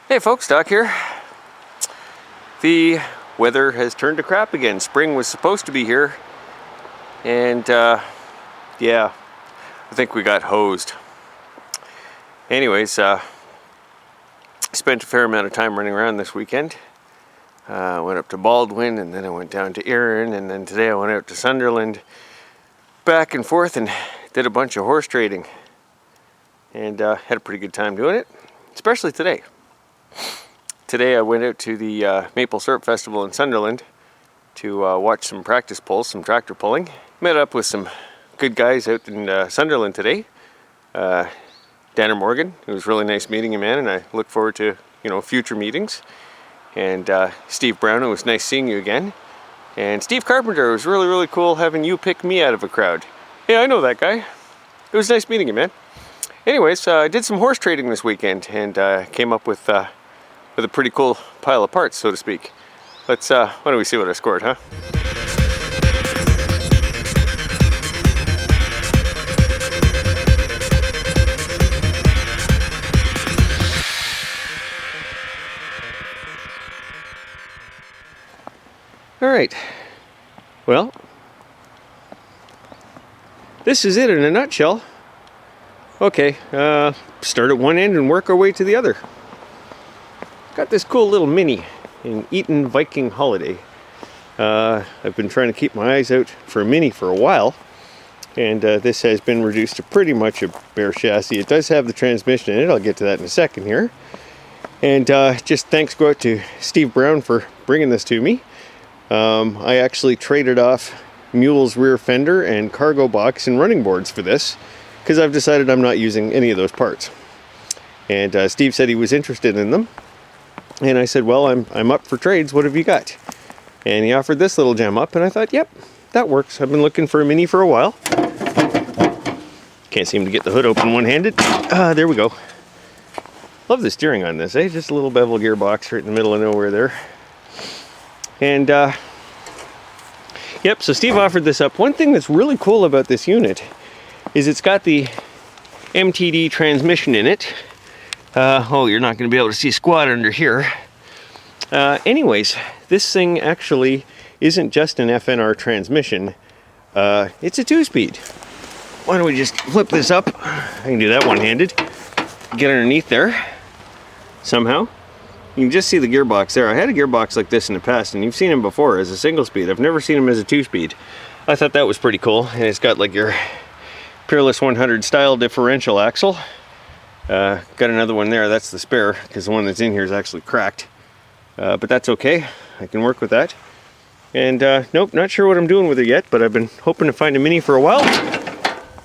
Hey folks, Doc here. The weather has turned to crap again. Spring was supposed to be here, and yeah, I think we got hosed. Anyways, spent a fair amount of time running around this weekend. Went up to Baldwin, and then I went down to Erin, and then today I went out to Sunderland, back and forth, and did a bunch of horse trading, and had a pretty good time doing it, especially today. Today I went out to the Maple Syrup Festival in Sunderland to watch some practice pulls, some tractor pulling. Met up with some good guys out in Sunderland today. Danner Morgan, it was really nice meeting him, man, and I look forward to future meetings. And Steve Brown, it was nice seeing you again. And Steve Carpenter, it was really cool having you pick me out of a crowd. Yeah, I know that guy. It was nice meeting you, man. Anyways, I did some horse trading this weekend and came up with a pretty cool pile of parts, so to speak. Let's, why don't we see what I scored, huh? All right, well, this is it in a nutshell. Okay, start at one end and work our way to the other. Got this cool little Mini in Eaton Viking Holiday. I've been trying to keep my eyes out for a Mini for a while, and this has been reduced to pretty much a bare chassis. It does have the transmission in it. I'll get to that in a second here. And just thanks go out to Steve Brown for bringing this to me. I actually traded off Mule's rear fender and cargo box and running boards for this, because I've decided I'm not using any of those parts. And Steve said he was interested in them. And I said, well, I'm up for trades. What have you got? And he offered this little gem up, and I thought, yep, that works. I've been looking for a Mini for a while. Can't seem to get the hood open one-handed. There we go. Love the steering on this, eh? Just a little bevel gearbox right in the middle of nowhere there. And, yep, so Steve offered this up. One thing that's really cool about this unit is it's got the MTD transmission in it. Oh, you're not going to be able to see squat under here. Anyways, this thing actually isn't just an FNR transmission. It's a 2-speed. Why don't we just flip this up? I can do that one-handed. Get underneath there somehow. You can just see the gearbox there. I had a gearbox like this in the past, and you've seen them before as a single-speed. I've never seen them as a 2-speed. I thought that was pretty cool. And it's got like your Peerless 100 style differential axle. Got another one there. That's the spare, because the one that's in here is actually cracked. But that's okay. I can work with that. And nope, not sure what I'm doing with it yet, but I've been hoping to find a Mini for a while.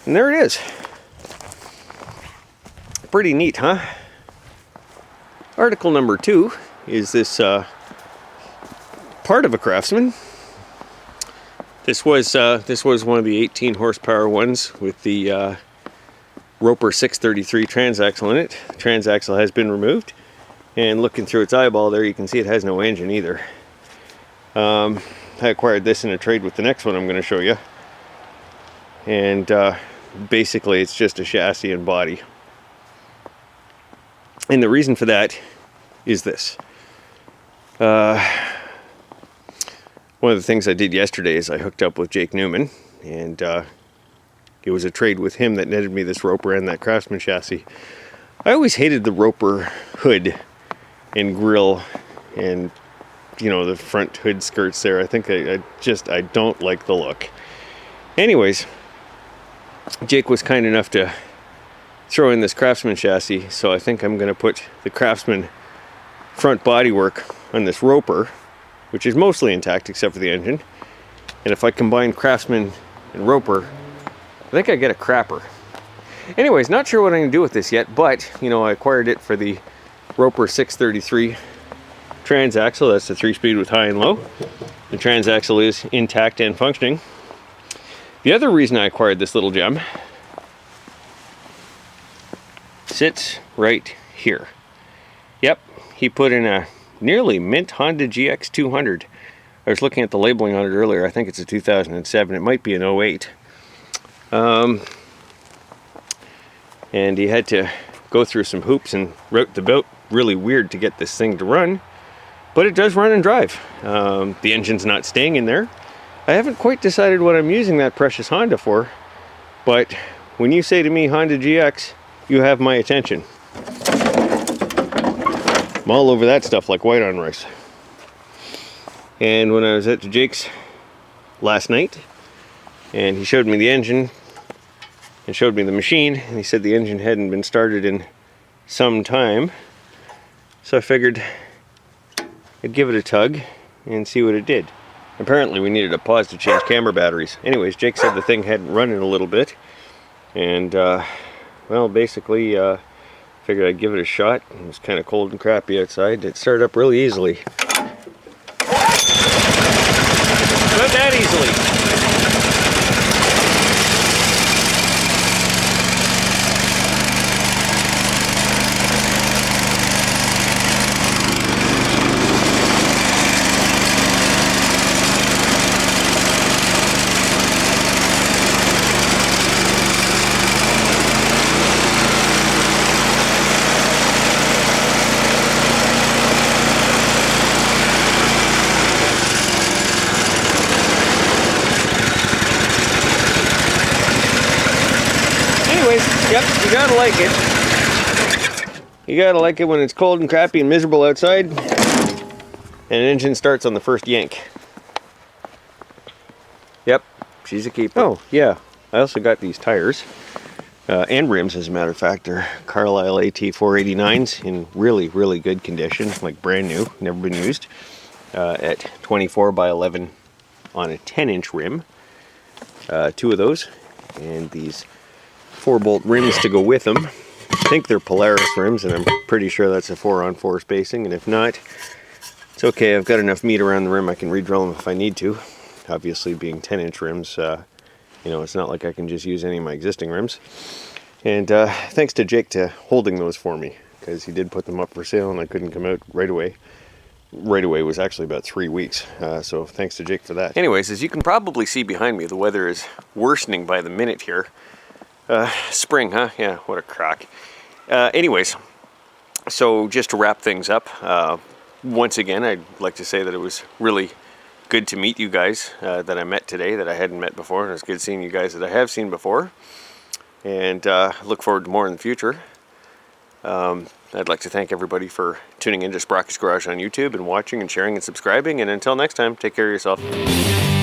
And there it is. Pretty neat, huh? Article number 2 is this part of a Craftsman. This was one of the 18 horsepower ones with the Roper 633 transaxle in it. The transaxle has been removed, and looking through its eyeball there, you can see it has no engine either. I acquired this in a trade with the next one I'm going to show you, and basically it's just a chassis and body. And the reason for that is this. One of the things I did yesterday is I hooked up with Jake Newman, and it was a trade with him that netted me this Roper and that Craftsman chassis. I always hated the Roper hood and grill and, the front hood skirts there. I think I don't like the look. Anyways, Jake was kind enough to throw in this Craftsman chassis, so I think I'm going to put the Craftsman front bodywork on this Roper, which is mostly intact except for the engine. And if I combine Craftsman and Roper, I think I get a crapper. Anyways, not sure what I'm going to do with this yet, but, I acquired it for the Roper 633 transaxle. That's the 3-speed with high and low. The transaxle is intact and functioning. The other reason I acquired this little gem sits right here. Yep, he put in a nearly mint Honda GX200. I was looking at the labeling on it earlier. I think it's a 2007. It might be an 08. And he had to go through some hoops and route the boat really weird to get this thing to run, but it does run and drive. The engine's not staying in there. I haven't quite decided what I'm using that precious Honda for, but when you say to me Honda GX, you have my attention. I'm all over that stuff like white on rice. And when I was at Jake's last night, and he showed me the engine and showed me the machine, and he said the engine hadn't been started in some time, so I figured I'd give it a tug and see what it did. Apparently we needed a pause to change camera batteries. Anyways, Jake said the thing hadn't run in a little bit, and well, basically figured I'd give it a shot. It was kind of cold and crappy outside. It started up really easily. Not that easily. Yep, you gotta like it. You gotta like it when it's cold and crappy and miserable outside, and an engine starts on the first yank. Yep, she's a keeper. Oh, yeah, I also got these tires, and rims as a matter of fact. They're Carlisle AT 489s in really, really good condition, like brand new, never been used, at 24 by 11 on a 10-inch rim. Two of those, and these 4-bolt rims to go with them. I think they're Polaris rims, and I'm pretty sure that's a 4-on-4 spacing, and if not, it's okay. I've got enough meat around the rim, I can re-drill them if I need to. Obviously, being 10-inch rims, you know, it's not like I can just use any of my existing rims. And thanks to Jake to holding those for me, because he did put them up for sale and I couldn't come out right away. Right away was actually about 3 weeks, so thanks to Jake for that. Anyways, as you can probably see behind me, the weather is worsening by the minute here. Spring, huh? Yeah, what a crock. Anyways, so just to wrap things up, once again, I'd like to say that it was really good to meet you guys that I met today that I hadn't met before, and it was good seeing you guys that I have seen before, and look forward to more in the future. I'd like to thank everybody for tuning into Sprocket's Garage on YouTube and watching and sharing and subscribing, and until next time, take care of yourself.